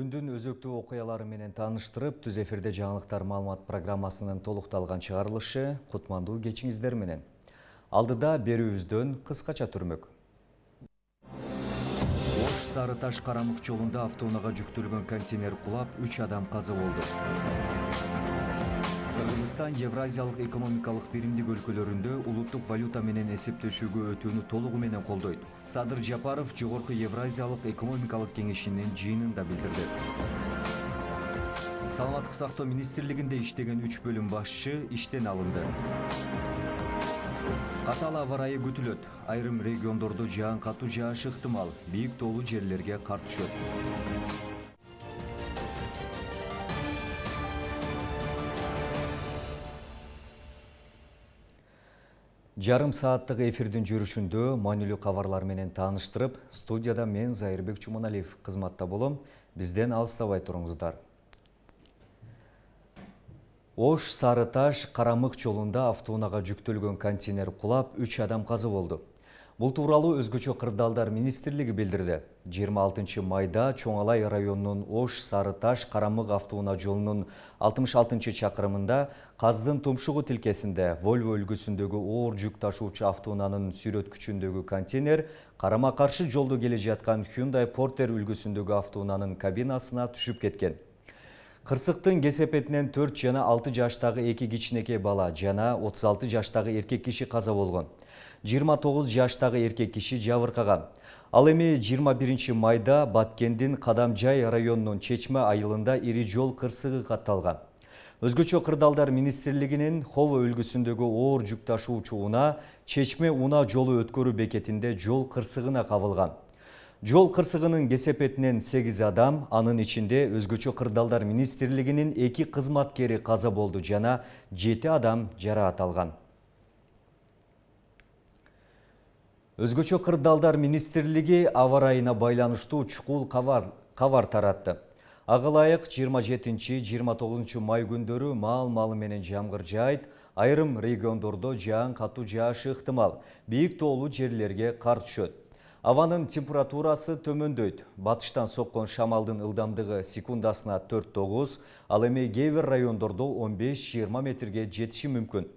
Күндүн өзөктүү окуялары менен тааныштырып, түз эфирде жаңылыктар маалымат программасынын толукталган чыгарылышы кутмандуу кечиңиздер менен. Алдыда берүүбүздөн кыскача түрмөк. Ош Сары Таш Карамык жолунда автоунаага жүктөлгөн контейнер кулап, 3 адам каза болду. Кыргызстан Евразиялык экономикалык биримдик өлкөлөрүндө улуттук валюта менен эсептешүүгө өтүүнү толугу менен колдойт. Садыр Жапаров Жогорку Евразиялык экономикалык кеңешинин жыйынында билдирди. Саламаттык сактоо министрлигинде иштеген 3 бөлүм башчы иштен алынды. Катал аба ырайы күтүлөт. Айрым региондордо жаан катуу жаашы ыктымал. Бийик тоолуу жерлерге кар түшөт. Жарым сааттык эфирдин жүрүшүндө маанилүү кабарлар менен тааныштырып, студияда мен Зайырбек Чуманалиев кызматта болом. Бизден алыстабай туруңуздар. Ош Сары Таш Карамык жолунда автоунаага жүктөлгөн контейнер кулап, 3 адам каза болду. Бул тууралуу Өзгөчө кырдаалдар министрлиги билдирди. 26 майда Чоңалай районунун Ош Сары Таш Карамык автоунаа жолунун 66 чакырымында Каздын Тумшугу тилкесинде Volvo үлгүсүндөгү оор жүк ташуучу автоунаанын сүрөткүчүндөгү контейнер карама каршы жолдо келе жаткан Hyundai Porter үлгүсүндөгү автоунаанын кабинасына түшүп кеткен. Кырсыктын кесепетинен 4 жана 6 жаштагы 2 кичинекей бала жана 36 жаштагы эркек киши каза болгон. 29 жаштагы эркек киши жабыркаган. Ал эми 21 майда Баткендин Кадамжай районунун Чечме айылында ири жол кырсыгы катталган. Өзгөчө кырдаалдар министрлигинин Хово үлгүсүндөгү оор жүк ташуучу унаа Чечме унаа жолу өткөрүү бекетинде жол кырсыгына кабылган. Жол кырсыгынын кесепетинен 8 адам, анын ичинде Өзгөчө кырдаалдар министрлигинин 2 кызматкери каза болду жана 7 адам жараат алган. Өзгөчө кырдаалдар министрлиги аба ырайына байланыштуу чукул кабар таратты. Ага ылайык 27-29 май күндөрү маал-малы менен жамгыр жаайт, айрым региондордо жаан катуу жаашы ыктымал, бийик тоолуу жерлерге кар түшөт. Абанын температурасы төмөндөйт. Батыштан соккон шамалдын ылдамдыгы секундасына 4-9, ал эми кээ бир райондордо 15-20 метрге жетиши мүмкүн.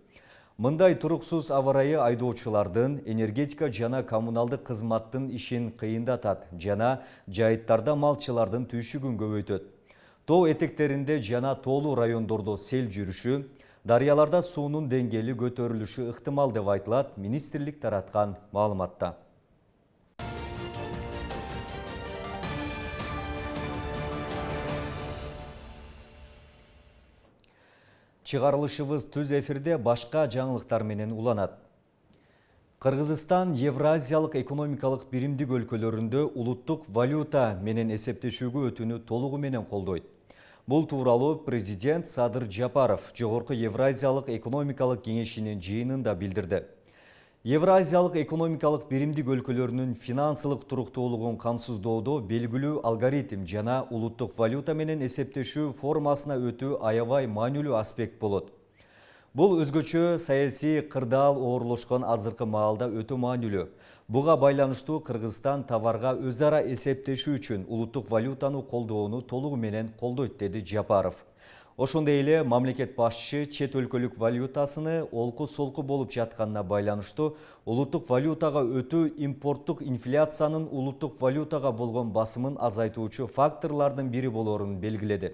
Мындай туруксуз аба ырайы айдоочулардын энергетика жана коммуналдык кызматтын ишин кыйындатат жана жайыттарда малчылардын түйшүгүн көбөйтөт. Тоо этектеринде жана тоолуу райондордо сел жүрүшү, дарыяларда суунун деңгээли көтөрүлүшү ыктымал деп айтылат министрлик тараткан маалыматта. Чыгарылышыбыз түз эфирде башка жаңылыктар менен уланат. Кыргызстан Евразиялык экономикалык биримдик өлкөлөрүндө улуттук валюта менен эсептешүүгө өтүүнү толугу менен колдойт. Бул тууралуу президент Садыр Жапаров Жогорку Евразиялык экономикалык кеңешинин жыйынында билдирди. Евразиялык экономикалык биримдик өлкөлөрүнүн финансылык туруктуулугун камсыздоодо белгилүү алгоритм жана улуттук валюта менен эсептешүү формасына өтүү аябай маанилүү аспект болот. Бул өзгөчө саясий кырдаал оорлошкон азыркы маалда өтө маанилүү. Буга байланыштуу Кыргызстан товарга өз ара эсептешүү үчүн улуттук валютаны колдоону толугу менен колдойт, деди Жапаров. Ошондой эле мамлекет башчы чет өлкөлүк валютасыны олку-солку болуп жатканына байланыштуу улуттук валютага өтүү импорттук инфляциянын улуттук валютага болгон басымын азайтуучу факторлордун бири болоорун белгиледи.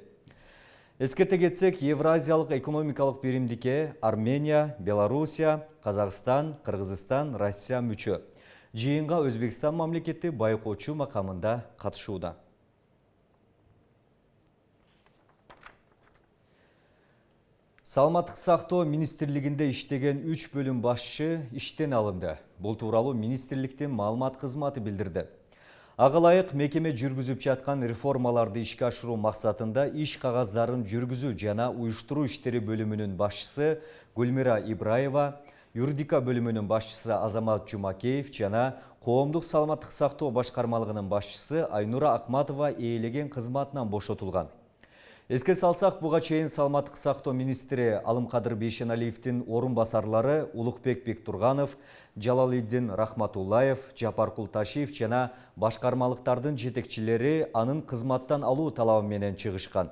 Эскерте кетсек, Евразиялык экономикалык биримдикке Армения, Белоруссия, Казакстан, Кыргызстан, Россия мүчө. Жыйынга Өзбекстан мамлекети байкоочу макамында катышууда. Саламаттык сактоо министрлигинде иштеген 3 бөлүм башчы иштен алынды. Бул тууралуу министрликтин маалымат кызматы билдирди. Ага ылайык мекеме жүргүзүп жаткан реформаларды ишке ашыруу максатында иш кагаздарын жүргүзүү жана уюштуруу иштери бөлүмүнүн башчысы Гүлмира Ибраева, юридика бөлүмүнүн башчысы Азамат Жумакеев жана коомдук саламаттык сактоо башкармалыгынын башчысы Айнура Акматова ээлеген кызматынан бошотулган. Эске салсак, буга чейин саламаттык сактоо министри Алымкадыр Бейшеналиевдин орун басарлары Улукбек Бектурганов, Жалалиддин Рахматуллаев, Жапар Култашев жана башкармалыктардын жетекчилери анын кызматтан алуу талабы менен чыгышкан.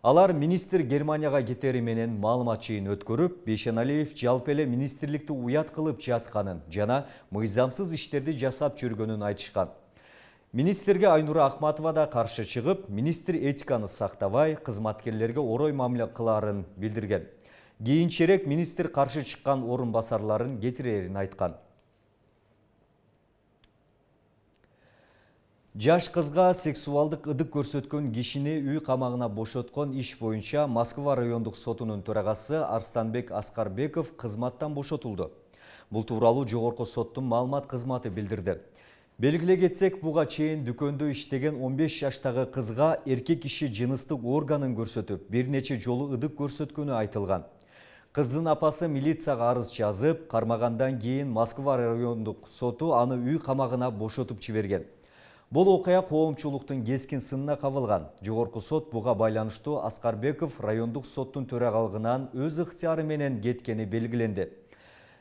Алар министр Германияга кетери менен маалымат жыйын өткөрүп, Бейшеналиев жалпы эле министрликти уят кылып жатканын жана мыйзамсыз иштерди жасап жүргөнүн айтышкан. Министрге Айнура Ахматова да каршы чыгып, министр этиканы сактабай, кызматкерлерге орой мамиле кыларын билдирген. Кийинчерээк министр каршы чыккан орун басарларын кетирерин айткан. Жаш кызга сексуалдык ыдык көрсөткөн кишини үй камагына бошоткон иш боюнча Москва райондук сотунун төрагасы Арстанбек Аскарбеков кызматтан бошотулду. Бул тууралуу жогорку соттун маалымат кызматы билдирди. Белгилей кетсек, буга чейин дүкөндө иштеген 15 жаштагы кызга эркек киши жыныстык органын көрсөтүп, бир нече жолу ыдык көрсөткөнү айтылган. Кыздын апасы милицияга арыз жазып, кармагандан кийин Москва райондук соту аны үй камагына бошотуп жиберген. Бул окуя коомчулуктун кескин сынына кабылган. Жогорку сот буга байланыштуу Аскарбеков райондук соттун төрагалыгынан өз ыктыяры менен кеткени белгиленди.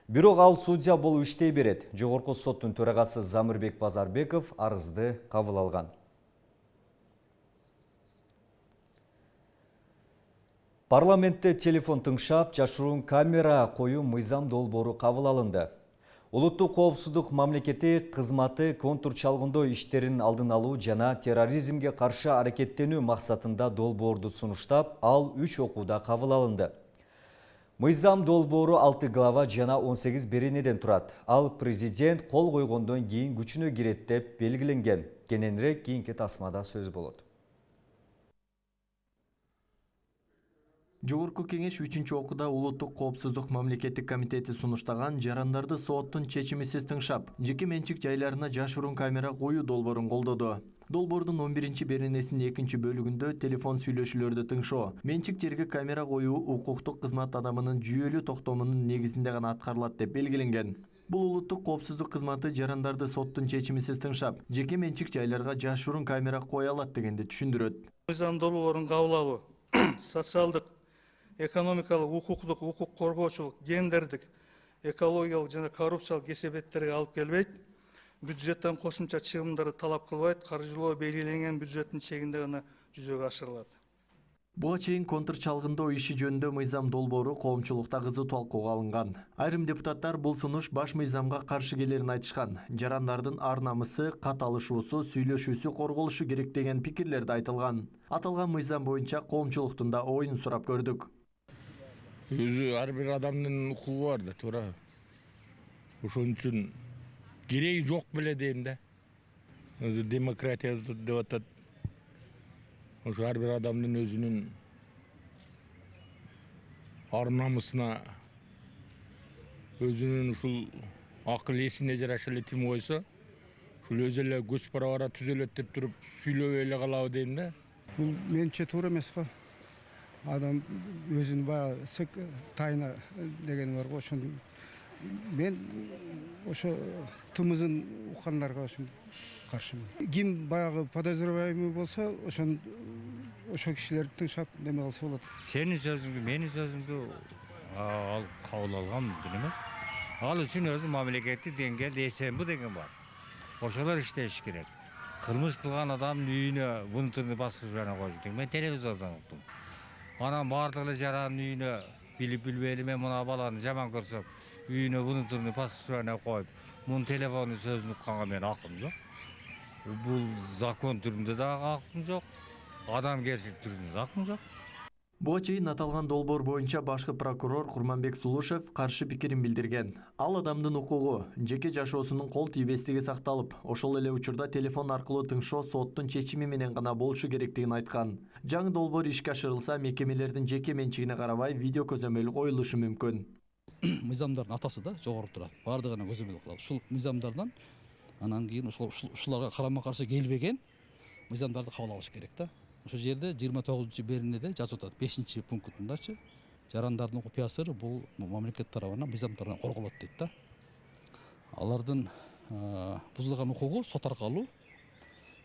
Бирок ал судья болуп иштей берет. Жогорку соттун төрагасы Замирбек Базарбеков арызды кабыл алган. Парламентте телефон тыңшап, жашыруун камера коюу мыйзам долбоору кабыл алынды. Улуттук коопсуздук мамлекети кызматы контур чалгындоо иштерин алдын алуу жана терроризмге каршы аракеттенүү максатында долбоорду сунуштап, ал 3 окууда кабыл алынды. Мыйзам долбоору 6 глава жана 18 беренеден турат. Ал президент кол койгондон кийин күчүнө кирет деп белгиленген. Кененирээк кийинки тасмада сөз болот. Жогорку кеңеш 3-окууда Улуттук коопсуздук мамлекеттик комитети сунуштаган жарандарды соттун чечимисиз тыңшап, жеке менчик жайларына жашыруун камера коюу долбоорун колдоду. Долбоордун 11 беренесинин 2 бөлүгүндө телефон сүйлөшүүлөрдү тыңшоо, менчик жерге камера коюу укуктук кызмат адамынын жүйөлүү токтомунун негизинде гана аткарылат деп белгиленген. Бул улуттук коопсуздук кызматы жарандарды соттун чечимисиз тыңшап, жеке менчик жайларга жашыруун камера кое алат дегенди түшүндүрөт. Мыйзам долбоорун кабыл алуу социалдык, экономикалык, укук коргоочулук, гендердик, экологиялык жана коррупциялык кесепеттерге алып келбейт. Бюджеттен кошумча чыгымдарды талап кылбайт, каржылоо белгиленген бюджеттин чегинде гана жүзөгө ашырылат. Буга чейин контур чалгындоо иши жөнүндө мыйзам долбоору коомчулукта кызуу талкууга алынган. Айрым депутаттар бул сунуш баш мыйзамга каршы келерин айтышкан. Жарандардын ар намысы, кат алышуусу, сүйлөшүүсү корголушу керек деген пикирлерди айтылган. Аталган мыйзам боюнча коомчулуктун да оюн сурап көрдүк. Өзү ар бир адамдын укугу бар да, туура. Ошон үчүн кереги жок беле дейм да. Өзү демократия деп атат. Ошо ар бир адамдын өзүнүн ар намысына, өзүнүн ушул акыл эсине жараша эле тим койсо, ушул өзү эле көч барабара түзөлөт деп туруп сүйлөбөй эле калабы дейм да. Бул менче туура эмес го. Адам өзүнүн баягы тайна деген бар го, ошон мен ошо тымызын уккандарга ошо каршымын. Ким баягы подозреваемый болсо, ошо кишилерди тыңшап неме кылса болот. Сенин сөзүңдү, менин сөзүмдү ал кабыл алган мүмкүн эмес. Ал үчүн өзү мамлекеттик деңгээлде СМБ деген бар. Ошолор иштеш керек. Кылмыш кылган адамдын үйүнө внутренний баскыч коюш керек. Мен телевизордон уктум. Анан бардык эле жарандын үйүнө билип билбейли мен мына баланы жаман көрсөм, үйүнө внутренний баскыч коюп, мунун телефонун сөзүн укканга мен акым жок. Бул закон түрүндө да акым жок. Адамгерчилик түрүндө да акым жок. Буга чейин аталган долбоор боюнча башкы прокурор Курманбек Сулушев каршы пикирин билдирген. Ал адамдын укугу, жеке жашоосунун кол тийбестиги сакталып, ошол эле учурда телефон аркылуу тыңшоо соттун чечими менен гана болушу керектигин айткан. Жаңы долбоор ишке ашырылса, мекемелердин жеке менчигине карабай видео көзөмөл коюлушу мүмкүн. Мыйзамдардын атасы да жогору турат. Бардыгына көзөмөл кылат. Ушул мыйзамдардан анан кийин ушуларга карама каршы келбеген мыйзамдарды кабыл алыш керек да. Ошол жерде 29 беренеде жазып атат 5 пунктундачы жарандардын купуясы бул мамлекет тарабынан мыйзам тарабынан корголот дейт да. Алардын бузулган укугу сот аркылуу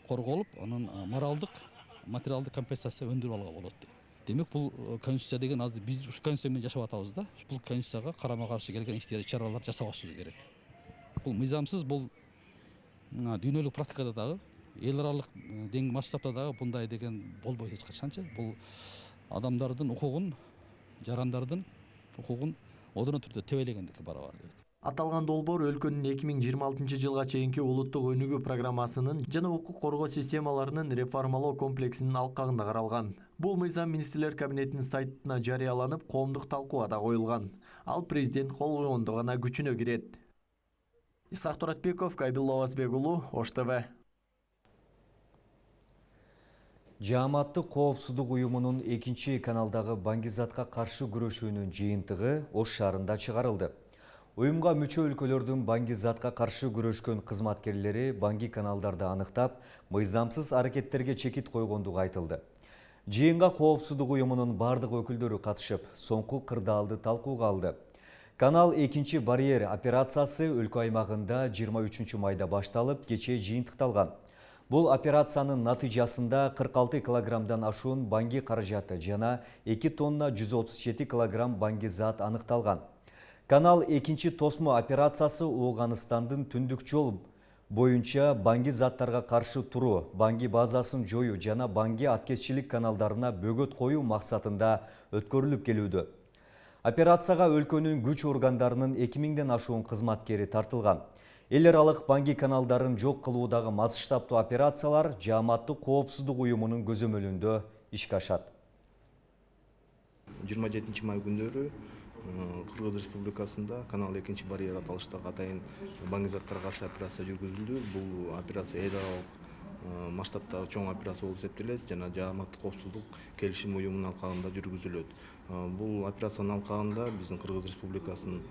корголуп, анын моралдык материалдык компенсация өндүрүп алууга болот дейт. Демек бул конституция деген азыр биз ушу конституция менен жашап атабыз да. Бул конституцияга карама каршы келген иштерди чаралар жасабашыбыз керек. Бул мыйзамсыз, бул дүйнөлүк практикада дагы, эл аралык масштабта дагы мындай деген болбойт эч качанчы. Бул адамдардын укугун, жарандардын укугун одоно түрдө тебелегендикке барабар дейт. Аталган долбоор өлкөнүн 2026 жылга чейинки улуттук өнүгүү программасынын жана укук коргоо системаларынын реформалоо комплексинин алкагында каралган. Бул мыйзам министрлер кабинетинин сайтына жарыяланып, коомдук талкууга коюлган. Ал президент кол койгондо гана күчүнө кирет. Исхак Торатбеков, Кабил Лавазбек уулу, Ош ТВ. Жааматтык коопсуздук уюмунун 2 каналдагы баңгизатка каршы күрөшүүнүн жыйынтыгы Ош шаарында чыгарылды. Уюмга мүчө өлкөлөрдүн баңгизатка каршы күрөшкөн кызматкерлери баңги каналдарды аныктап, мыйзамсыз аракеттерге чекит койгондугу айтылды. Жыйынга коопсуздук уюмунун бардык өкүлдөрү катышып, соңку кырдаалды талкууга алды. Канал 2 барьер операциясы өлкө аймагында 23 майда башталып, кечээ жыйынтыкталган. Бул операциянын натыйжасында 46 килограммдан ашуун баңги каражаты жана 2 тонна 137 килограмм баңги зат аныкталган. Канал 2 тосмо операциясы Ооганыстандын түндүк жол боюнча баңги заттарга каршы туруу, баңги базасын жоюу жана баңги аткезчилик каналдарына бөгөт коюу максатында өткөрүлүп келүүдө. Операцияга өлкөнүн күч органдарынын 2000ден ашуун кызматкери тартылган. Эл аралык баңги каналдарын жок кылуудагы масштабтуу операциялар Жааматтык коопсуздук уюмунун көзөмөлүндө ишке ашат. 27 май күндөрү Кыргыз Республикасында канал 2 барьер аталыштагы атайын баңгизаттарга каршы операция жүргүзүлдү. Бул операция эл аралык масштабтагы чоң операция болуп эсептелет жана Жааматтык коопсуздук келишим уюмунун алкагында жүргүзүлөт. Бул операциянын алкагында биздин Кыргыз Республикасынын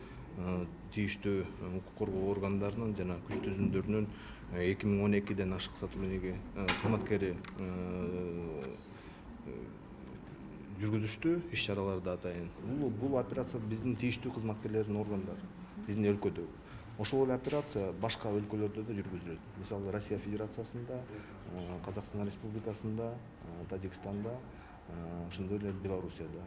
тийиштүү укук коргоо органдарынын жана күч түзүмдөрүнүн 2012ден ашык сотрудниги кызматкери жүргүзүштү иш чараларды атайын. Бул операция биздин тийиштүү кызматкерлердин органдары, биздин өлкөдө. Ошол эле операция башка өлкөлөрдө да жүргүзүлөт. Мисалы Россия Федерациясында, Казакстан Республикасында, Тажикстанда, ошондой эле Белоруссияда.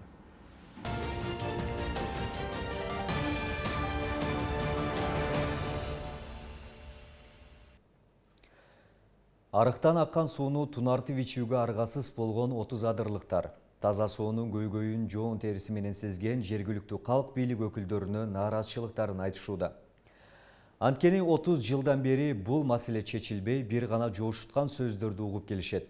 Арыктан аккан сууну тунартып ичүүгө аргасыз болгон 30 адырлыктар таза суунун көйгөйүн жоон териси менен сезген жергиликтүү калк бийлик өкүлдөрүнө нааразычылыктарын айтышууда. Анткени 30 жылдан бери бул маселе чечилбей, бир гана жоошуткан сөздөрдү угуп келишет.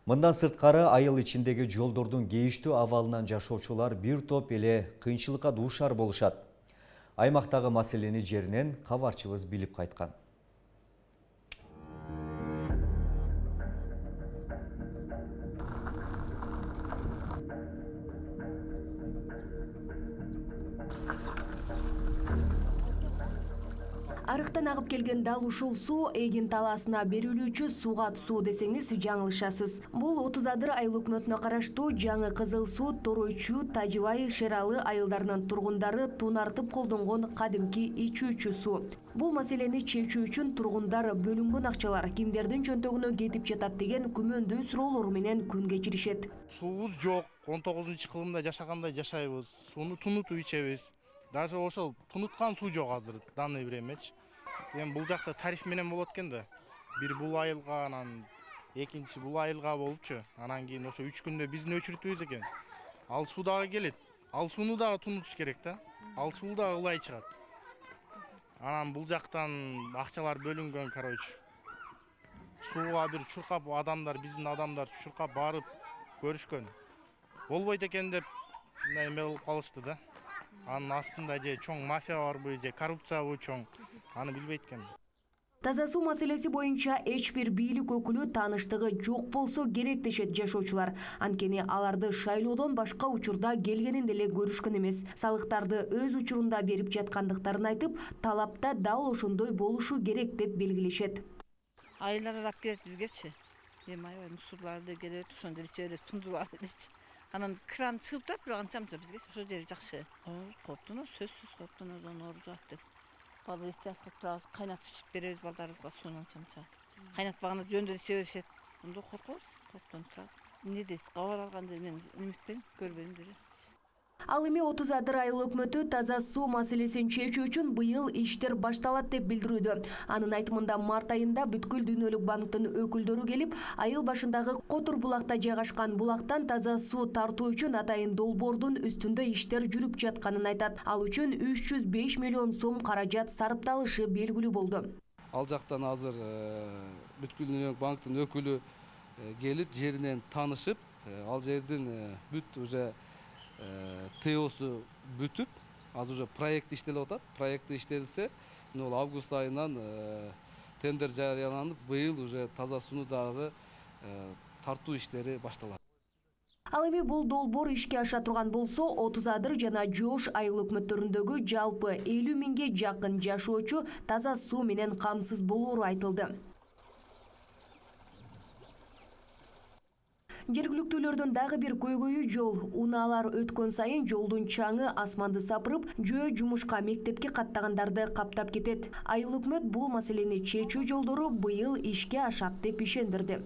Мындан сырткары айыл ичиндеги жолдордун кейиштүү абалынан жашоочулар бир топ эле кыйынчылыкка дуушар болушат. Аймактагы маселени жеринен кабарчыбыз билип кайткан. Арыктан агып келген дал ушул суу Эгин талаасына берилүүчү Сугат суу десеңиз жаңылышасыз. Бул 30 адыр айыл өкмөтүнө караштуу Жаңы Кызыл суу, Торойчу, Тажыбай, Шералы айылдарынын тургундары тунартып колдонгон кадимки ичүүчү суу. Бул маселени чечүү үчүн тургундар бөлүнгөн акчалар кимдердин чөнтөгүнө кетип жатат деген күмөндүү суроолор менен күн кечиришет. Суубуз жок, 19-кылымда жашагандай жашайбыз. Сууну тунутуп ичебиз. Даже ошол тунуткан суу жок азыр данный времячи. Эми бул жакта тариф менен болот экен да. Бир бул айылга, анан экинчи бул айылга болупчу. Анан кийин ошо 3 күндө биздин өчүртүбүз экен. Ал суу дагы келет. Ал сууну дагы тунутуш керек да. Ал суу дагы ылай чыгат. Анан бул жактан акчалар бөлүнгөн, короче. Сууга бир чуркап адамдар, биздин адамдар чуркап барып көрүшкөн. Болбойт экен деп мындай эме болуп калышты да. Анын астында же чоң мафия барбы, же коррупциябы чоң, аны билбейт экен. Таза суу маселеси боюнча эч бир бийлик өкүлү тааныштыгы жок болсо керек дешет жашоочулар. Анткени аларды шайлоодон башка учурда келгенин деле көрүшкөн эмес. Салыктарды өз учурунда берип жаткандыктарын айтып, талапта дал ошондой болушу керек деп белгилешет. Айылдар арап келет бизгечи. Эми аябай мусурларды келет, ошондо иче берет, тундуруп алып келет. Анан кран чыгып турат, бирок анча-мынча бизге ошол жери жакшы. Кооптоно, сөзсүз кооптонодон оор жок деп. Балдар эстеп турабыз, кайнатып ичип беребиз балдарыбызга сууну анча-мынча. Кайнатпаганда жөндөп иче беришет. Ондо коркобуз, кооптонуп турат. не дейт кабар алганда мен үмүтпен көрбөйм деп. Ал эми 30 айыл өкмөтү таза суу маселесин чечүү үчүн быйыл иштер башталат деп билдирүүдө. Анын айтымында март айында бүткүл дүйнөлүк банктын өкүлдөрү келип, айыл башындагы Котур булакта жайгашкан булактан таза суу тартуу үчүн атайын долбоордун үстүндө иштер жүрүп жатканын айтат. Ал үчүн 305 миллион сом каражат сарпталышы белгилүү болду. Ал жактан азыр бүткүл дүйнөлүк банктын өкүлү келип жеринен таанышып, ал жердин бүт уже ТОсу бүтүп, азыр уже проект иштелип атат. Проекти иштелсе, бул август айынан тендер жарыяланып, быйыл уже таза сууну дагы тартуу иштери башталат. Ал эми бул долбоор ишке аша турган болсо, 30 Адыр жана Жош айыл өкмөттөрүндөгү жалпы 50 миңге жакын жашоочу таза суу менен камсыз болоору айтылды. Жергиликтүүлөрдүн дагы бир көйгөйү жол. Унаалар өткөн сайын жолдун чаңы асманды сапырып, жөө жумушка, мектепке каттагандарды каптап кетет. Айыл өкмөт бул маселени чечүү жолдору быйыл ишке ашат деп ишендирди.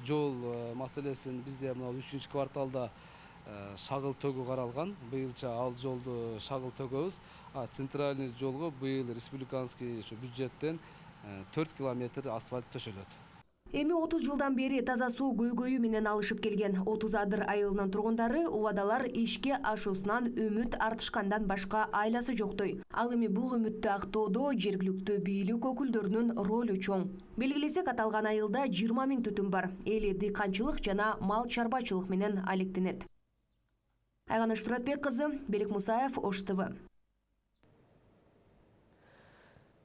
Жол маселесин бизде мына 3 кварталда шагыл төгүү каралган. Быйылча ал жолду шагыл төгөбүз. Центральный жолго быйыл республиканский бюджеттен 4 километр асфальт төшөлөт. Эми 30 жылдан бери таза суу көйгөйү менен алышып келген 30 Адыр айылынын тургундары убадалар ишке ашуусунан үмүт артышкандан башка айласы жоктой. Ал эми бул үмүттү актоодо жергиликтүү бийлик өкүлдөрүнүн ролу чоң. Белгилесек, аталган айылда 20 миң түтүн бар. Эли дыйканчылык жана мал чарбачылык менен алектенет. Айганыш Туратбек кызы, Белик Мусаев, Ош ТВ.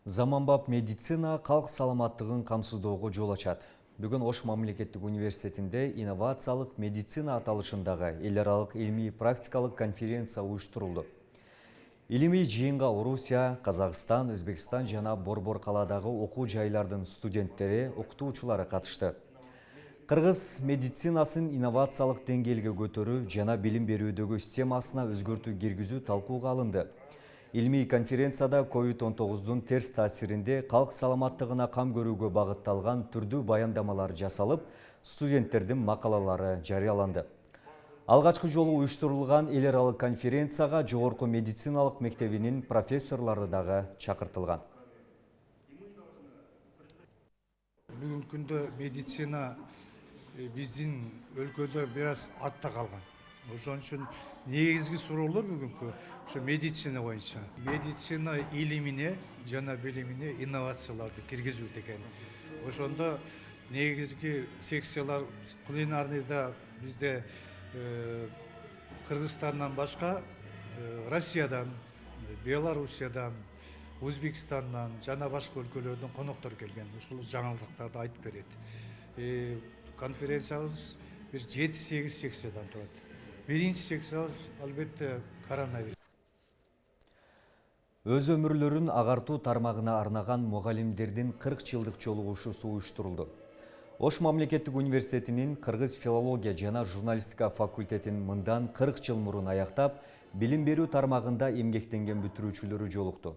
Заманбап медицина калк саламаттыгын камсыздоого жол ачат. Бүгүн Ош мамлекеттик университетинде инновациялык медицина аталышындагы эл аралык илмий практикалык конференция уюштурулду. Илимий жыйынга Орусия, Казакстан, Өзбекстан жана Борбор калаадагы окуу жайлардын студенттери, окутуучулары катышты. Кыргыз медицинасын инновациялык деңгээлге көтөрүү жана билим берүүдөгү системасына өзгөртүү киргизүү талкууга алынды. Илмий конференцияда COVID-19-дун терс таасиринде калк саламаттыгына кам көрүүгө багытталган түрдүү баяндамалар жасалып, студенттердин макалалары жарыяланды. Алгачкы жолу уюштурулган эл аралык конференцияга жогорку медициналык мектебинин профессорлору дагы чакыртылган. Бүгүнкү күндө медицина биздин өлкөдө бир аз артта калган. Ошон үчүн негизги суроолор бүгүнкү ошо медицина боюнча. Медицина илимине жана билимине инновацияларды киргизүү деген. Ошондо негизги секциялар пленарныйда бизде Кыргызстандан башка Россиядан, Белоруссиядан, Өзбекстандан жана башка өлкөлөрдөн коноктор келген. Ушул жаңылыктарды айтып берет. Конференциябыз бир 7-8 секциядан турат. Биринчи секциябыз албетте коронавирус. Өз өмүрлөрүн агартуу тармагына арнаган мугалимдердин 40 жылдык чогулушусу уюштурулду. Ош мамлекеттик университетинин кыргыз филология жана журналистика факультетин мындан 40 жыл мурун аяктап, билим берүү тармагында эмгектенген бүтүрүүчүлөрү жолукту.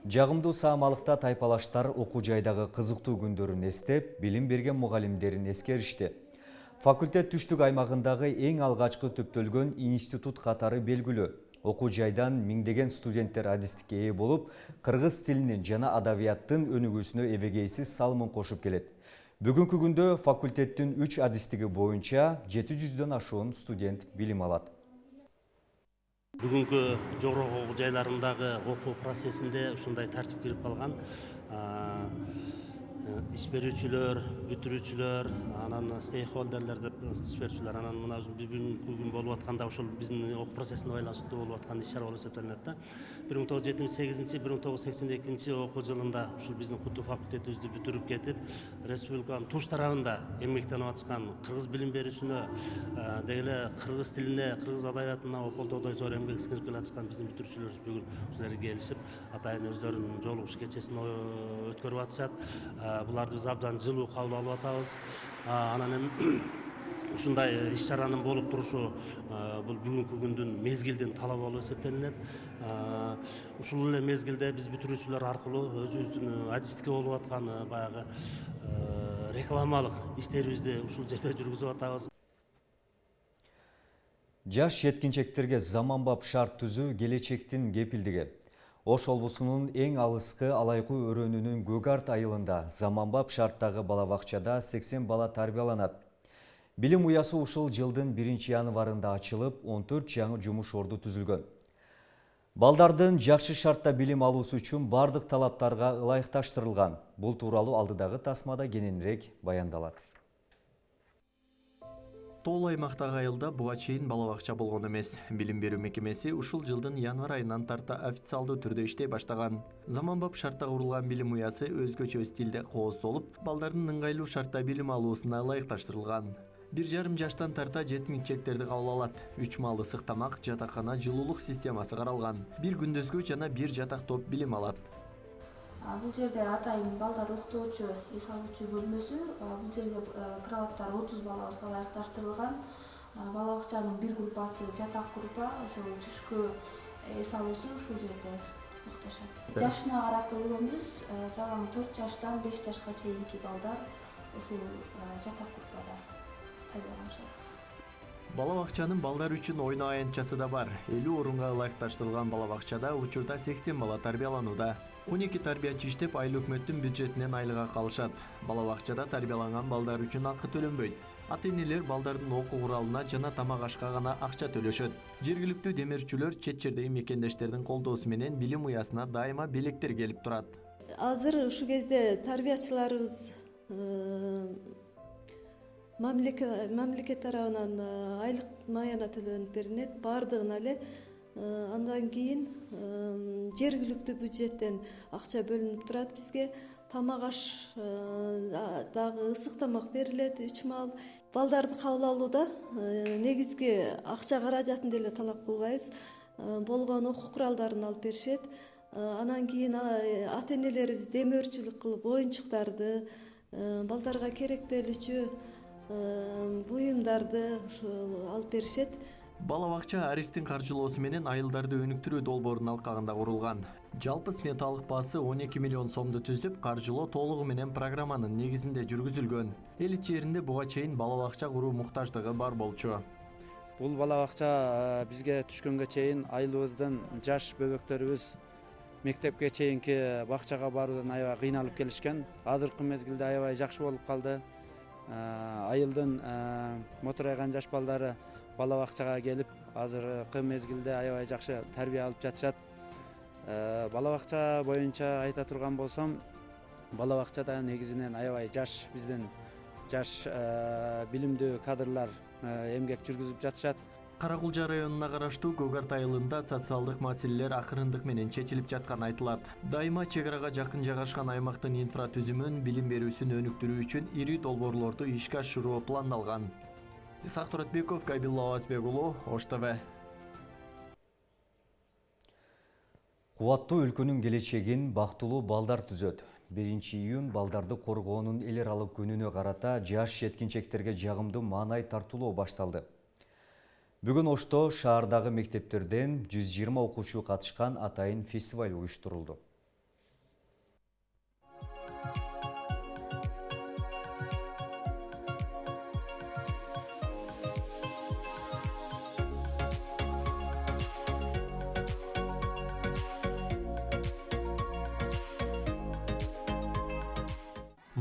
Жагымдуу саамалыкта тайпалаштар окуу жайдагы кызыктуу күндөрүн эстеп, билим берген мугалимдерин эскеришти. Факультет түштүк аймагындагы эң алгачкы төптөлгөн институт катары белгилүү. Окуу жайдан миңдеген студенттер адистикке ээ болуп, кыргыз тилинин жана адабияттын өнүгүүсүнө эбегейсиз салымын кошуп келет. Бүгүнкү күндө факультеттин 3 адистиги боюнча 700дөн ашуун студент билим алат. Бүгүнкү жогорку окуу жайларындагы окуу процессинде ушундай тартип кирип калган. Иш берүүчүлөр, бүтүрүүчүлөр, анан стейкхолдерлер деп иш берүүчүлөр, анан мына бүгүнкү күн болуп атканда ошол биздин окуу процессине байланыштуу болуп аткан иш-чара болуп эсептелет да. 1978-1982 окуу жылында ушул биздин Куту факультетибизди бүтүрүп кетип, республиканын туш тарабында эмгектенип атышкан кыргыз билим берүүсүнө, дегеле кыргыз тилине, кыргыз адабиятына ополтоодой зор эмгек сиңирип келатышкан биздин бүтүрүүчүлөрүбүз бүгүн ушулар келишип, атайын өздөрүнүн жолугуш кечесин өткөрүп атышат. Буларды биз абдан жылуу кабыл алып атабыз. Анан ушундай иш-чаранын болуп турушу бул бүгүнкү күндүн мезгилдин талабы болуп эсептелинет. Ушул эле мезгилде биз бүтүрүүчүлөр аркылуу өзүбүздүн адистикке болуп аткан баягы рекламалык иштерибизди ушул жерде жүргүзүп атабыз. Жаш жеткинчектерге заманбап шарт түзүү келечектин кепилдиги. Ош облусунун эң алыскы Алайкуу өрөөнүнүн Көгарт айылында заманбап шарттагы балабакчада 80 бала тарбияланат. Билим уясы ушул жылдын 1-январында ачылып, 14 жаңы жумуш орду түзүлгөн. Балдардын жакшы шартта билим алуусу үчүн бардык талаптарга ылайыкташтырылган. Бул тууралуу алдыдагы тасмада кененирээк баяндалат. Тоол аймактагы айылда буга чейин балабакча болгон эмес. Билим берүү мекемеси ушул жылдын январ айынан тарта официалдуу түрдө иштей баштаган. Заманбап шартта курулган билим уясы өзгөчө стилде кооздолуп, балдардын ыңгайлуу шартта билим алуусуна ылайыкташтырылган. 1,5 жаштан тарта жеткинчектерди кабыл алат. 3 маал ысык тамак, жатакана, жылуулук системасы каралган. Бир күндөзгү жана бир жатак топ билим алат. Бул жерде атайын балдар уктоочу, эс алуучу бөлмөсү, бул жерге кроваттар 30 балабызга ылайыкташтырылган. Балабакчанын бир группасы жатак группа, ошол түшкү эс алуусу ушул жерде укташат. Жашына карап бөлгөнбүз, жалаң 4 жаштан 5 жашка чейинки балдар ушул жатак группада тарбияланышат. Балабакчанын балдар үчүн ойноо аянтчасы да бар. 50 орунга ылайыкташтырылган балабакчада учурда 80 бала тарбияланууда. 12 тарбиячы иштеп, айыл өкмөттүн бюджетинен айлык акы алышат. Балабакчада тарбияланган балдар үчүн акы төлөнбөйт. Ата-энелер балдардын окуу куралына жана тамак ашка гана акча төлөшөт. Жергиликтүү демирчүлөр чет жердеги мекендештердин колдоосу менен билим уясына дайыма белектер келип турат. Азыр ушул кезде тарбиячыларыбыз мамлекет тарабынан айлык маяна төлөнүп берилет, бардыгына эле. Андан кийин жергиликтүү бюджеттен акча бөлүнүп турат бизге. Тамак аш дагы ысык тамак берилет 3 маал. Балдарды кабыл алууда негизги акча каражатын деле талап кылбайбыз. Болгон окуу куралдарын алып беришет. Анан кийин ата-энелерибиз демөөрчүлүк кылып оюнчуктарды, балдарга керектелүүчү буюмдарды алып беришет. Балабакча Аристин каржылоосу менен айылдарды өнүктүрүү долбоорунун алкагында курулган. Жалпы сметалык баасы 12 миллион сомду түзүп, каржылоо толугу менен программанын негизинде жүргүзүлгөн. Эл ичеринде буга чейин балабакча куруу муктаждыгы бар болчу. Бул балабакча бизге түшкөнгө чейин айылыбыздын жаш бөбөктөрүбүз мектепке чейинки бакчага баруудан аябай кыйналып келишкен. Азыркы мезгилде аябай жакшы болуп калды. Айылдын мотурайган жаш балдары балабакчага келип, азыркы мезгилде аябай жакшы тарбия алып жатышат. Балабакча боюнча айта турган болсом, балабакчада негизинен аябай жаш биздин жаш билимдүү кадрлар эмгек жүргүзүп жатышат. Каракулжа районуна караштуу Көгарт айылында социалдык маселелер акырындык менен чечилип жатканы айтылат. Дайыма чек арага жакын жайгашкан аймактын инфратүзүмүн, билим берүүсүн өнүктүрүү үчүн ири долбоорлорду ишке ашыруу пландалган. Исак Туратбеков, Кабилла Оазбек уулу, Ош ТВ. Кубаттуу өлкөнүн келечегин бактылуу балдар түзөт. 1-июнь балдарды коргоонун эл аралык күнүнө карата жаш жеткинчектерге жагымдуу маанай тартуулоо башталды. Бүгүн Ошто шаардагы мектептерден 120 окуучу катышкан атайын фестиваль уюштурулду.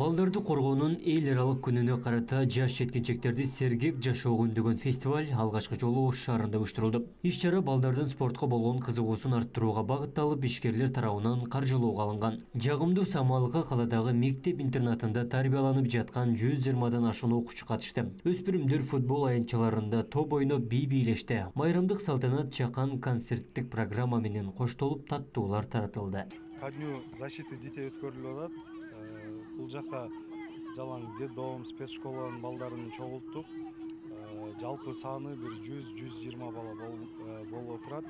Балдарды коргоонун эл аралык күнүнө карата жаш жеткинчектерди сергек жашоого үндөгөн фестиваль алгачкы жолу Ош шаарында уюштурулду. Иш-чара балдардын спортко болгон кызыгуусун арттырууга багытталып, ишкерлер тарабынан каржылоого алынган. Жагымдуу самалга каладагы мектеп-интернатында тарбияланып жаткан 120дан ашуун окуучу катышты. Өспүрүмдөр футбол аянтчаларында топ ойноп бий бийлешти. Майрамдык салтанат чакан концерттик программа менен коштолуп таттуулар таратылды. Ко дню защиты детей өткөрүлүп атат. Бул жака жалаң детдом, спецшколанын балдарын чогулттук. Жалпы саны бир 100-120 бала болуп турат.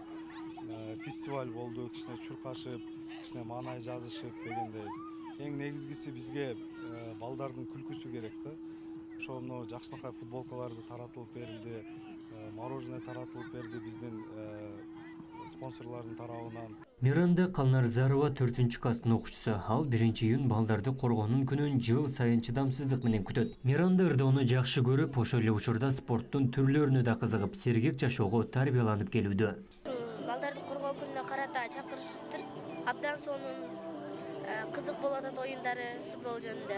Фестиваль болду, кичине чуркашып, кичине маанай жазышып дегендей. Эң негизгиси бизге балдардын күлкүсү керек да. Ошону жакшынакай футболкаларды таратылып берилди, мороженое таратылып берди биздин спонсорлордун тарабынан. Миранда Калнарзарова 4 класстын окуучусу. Ал 1-июнь балдарды коргоонун күнүн жыл сайын чыдамсыздык менен күтөт. Миранда ырдоону жакшы көрүп, ошол эле учурда спорттун түрлөрүнө да кызыгып, сергек жашоого тарбияланып келүүдө. Балдарды коргоо күнүнө карата чакырышыптыр. Абдан сонун кызык болуп атат оюндары футбол жөнүндө.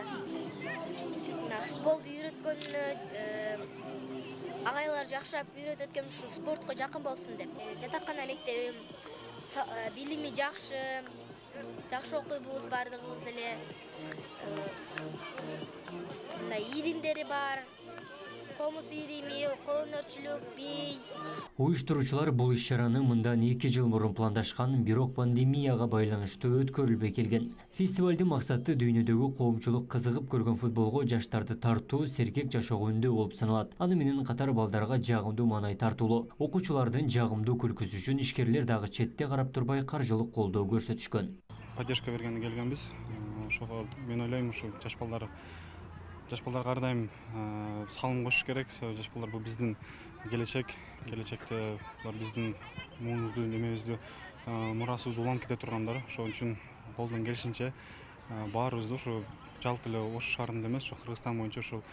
Футболду үйрөткөнүнө агайлар жакшырап үйрөтөт экен, ушу спортко жакын болсун деп. Жатакана мектебим билими жакшы окуйбуз баардыгыбыз эле. Мындай иримдери бар. Комуз ирими, колөнөрчүлүк, бий. Уюштуруучулар бул иш-чараны мындан 2 жыл мурун пландашкан, бирок пандемияга байланыштуу өткөрүлбөй келген. Фестивалдын максаты дүйнөдөгү коомчулук кызыгып көргөн футболго жаштарды тартуу, сергек жашоого үндөө болуп саналат. Аны менен катар балдарга жагымдуу маанай тартуулоо. Окуучулардын жагымдуу күлкүсү үчүн ишкерлер дагы четте карап турбай каржылык колдоо көрсөтүшкөн. Поддержка бергенге келгенбиз. Ошого мен ойлойм, ушу жаш балдарга ар дайым салым кошуш керек. Жаш балдар бул биздин келечек. Келечекте булар биздин муунубузду, немебизди, мурасыбызды уланып кете тургандар. Ошон үчүн колдон келишинче баарыбызды ушу жалпы эле Ош шаарында эмес, ушу Кыргызстан боюнча ушул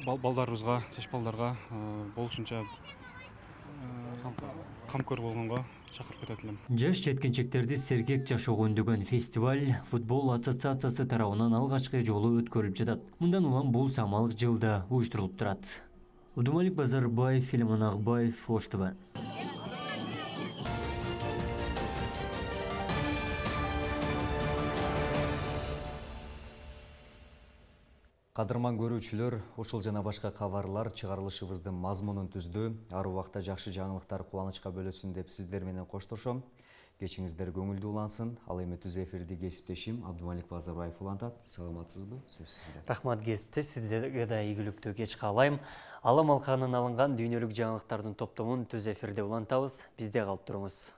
балдарыбызга, жаш балдарга болушунча камкор болгонго чакырып кетет элем. Жаш жеткинчектерди сергек жашоого үндөгөн фестиваль футбол ассоциациясы тарабынан алгачкы жолу өткөрүлүп жатат. Мындан улам бул самалык жылда уюштурулуп турат. Удумалик Базарбаев, Филимон Акбаев, Ош ТВ. Кадырман көрүүчүлөр, ушул жана башка кабарлар чыгарылышыбыздын мазмунун түздү. Ар убакта жакшы жаңылыктар кубанычка бөлөсүн деп сиздер менен коштошом. Кечиңиздер көңүлдүү улансын. Ал эми түз эфирди кесиптешим Абдумалик Базарбаев улантат. Саламатсызбы? Сөз сизде. Рахмат кесиптеш, сиздерге да ийгиликтүү кеч каалайм. Алам алканын алынган дүйнөлүк жаңылыктардын топтомун түз эфирде улантабыз. Бизде калып туруңуз.